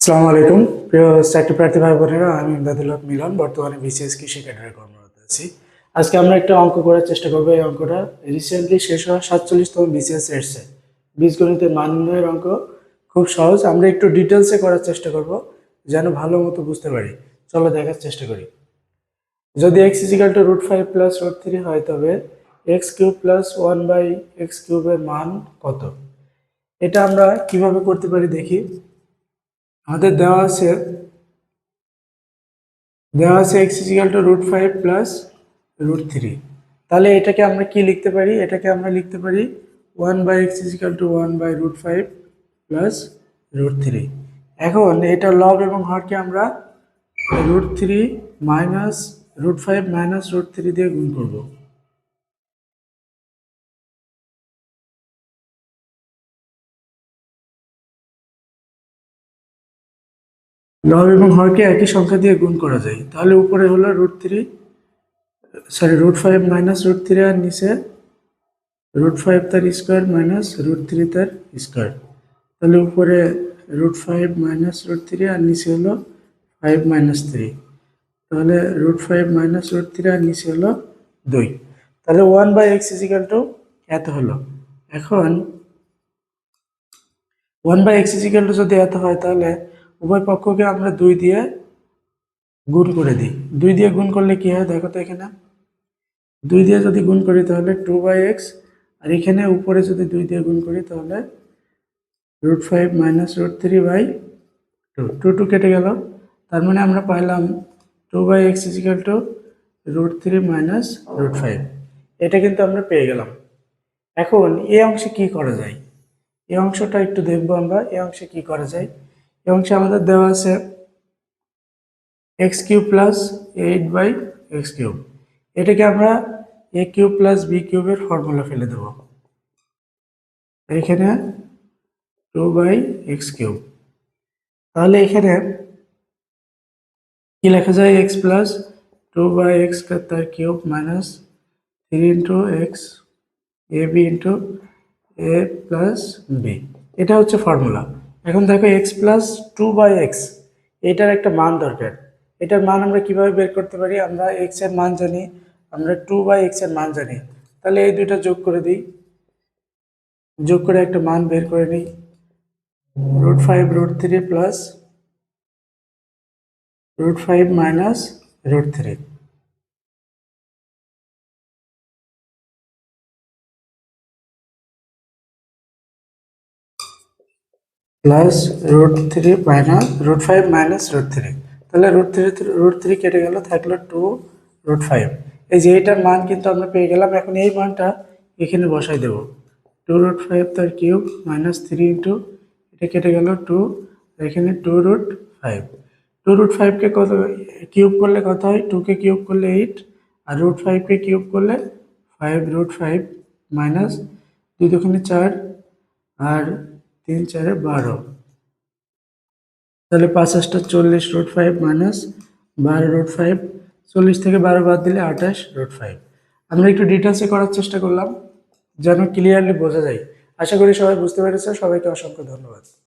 আসসালামু আলাইকুম প্রিয় চাকরি প্রার্থী ভাই বোনেরা, আমি ইমদাদুল হক মিলন বর্তমানে বিসিএস কৃষি ক্যাডারে কর্মরত আছি। আজকে আমরা একটা অঙ্ক করার চেষ্টা করব। এই অঙ্কটা রিসেন্টলি শেষ হওয়া 47তম বিসিএস এসছে বীজগণিতের মান নির্ণয়ের অঙ্ক। খুব সহজ, আমরা একটু ডিটেলসে করার চেষ্টা করব যেন ভালো মতো বুঝতে পারি। চলো দেখার চেষ্টা করি। যদি এক্স ইজিক্যাল টু √5 প্লাস √3 হয় তবে এক্স কিউব প্লাস 1/x কিউবের মান কত? এটা আমরা কিভাবে করতে পারি দেখি। আমাদের দেওয়া আছে এক্স ইজিক্যাল টু √5 প্লাস √3। তাহলে এটাকে আমরা কি লিখতে পারি? এটাকে আমরা লিখতে পারি 1/x ইজিক্যাল টু 1/√5 প্লাস √3। এখন এটা লব এবং হরকে আমরা √3 মাইনাস √5 মাইনাস √3 দিয়ে গুণ করব। লব এবং হরকে একই সংখ্যা দিয়ে গুণ করা যায়। তাহলে উপরে হলো √5 মাইনাস √3 আর নিচে √5 তার স্কোয়ার মাইনাস √3 তার স্কোয়ার। তাহলে উপরে √5 মাইনাস √3 আর নিচে হলো 5 মাইনাস 3। তাহলে √5 মাইনাস √3 আর নিচে হলো 2। তাহলে 1/x ইজিক্যাল টু এত হলো। এখন 1/x ইজিক্যাল টু যদি এত হয় তাহলে উভয় পক্ষকে আমরা 2 দিয়ে গুণ করে দিই। 2 দিয়ে গুণ করলে কি হয় দেখো তো, এখানে 2 দিয়ে যদি গুণ করি তাহলে 2/x, আর এখানে উপরে যদি 2 দিয়ে গুণ করি তাহলে √5 মাইনাস √3/2। 2 কেটে গেল। তার মানে আমরা পাইলাম 2/x ইজিক্যাল টু √3 মাইনাস √5। এটা কিন্তু আমরা পেয়ে গেলাম। এখন এই অংশে কি করা যায়, এই অংশটা একটু দেখবো আমরা। এই অংশে কি করা যায়? এই অংশে আমাদের দেওয়া আছে x³ প্লাস 8/x কিউব। এটাকে আমরা a³ প্লাস b³ এর ফর্মুলা ফেলে দেব। এখানে 2/x³। তাহলে এখানে কি লেখা যায়? x প্লাস 2/x তার cube minus 3 into x A B into A plus B. এটা হচ্ছে ফর্মুলা। এখন দেখো x প্লাস 2/x, এটার একটা মান দরকার। এটার মান আমরা কিভাবে বের করতে পারি? আমরা x এর মান জানি, আমরা 2/x এর মান জানি। তাহলে এই দুইটা যোগ করে দিই, যোগ করে একটা মান বের করে নিই। √5 √3 plus √5 minus √3 plus √3 minus √5 minus √3। তাহলে √3 কেটে গেল, থাকলো 2√5। এই যে এটার মান কিন্তু আমরা পেয়ে গেলাম। এখন এই মানটা এখানে বসাই দেব। 2√5 তার কিউব মাইনাস 3 ইন্টু এটা কেটে গেল 2, এখানে 2√5। 2√5কে কত কিউব করলে কত হয়? 2কে কিউব করলে 8, আর √5কে কিউব করলে 5√5 মাইনাস 2 দুগুণে 4 আর 3 4 12। তাহলে 5 8 40 √5 মাইনাস 12 √5। 40 থেকে 12 বাদ দিলে 28 √5। আমরা একটু ডিটেলসে করার চেষ্টা করলাম যেন ক্লিয়ারলি বোঝা যায়। আশা করি সবাই বুঝতে পেরেছে। সবাইকে অসংখ্য ধন্যবাদ।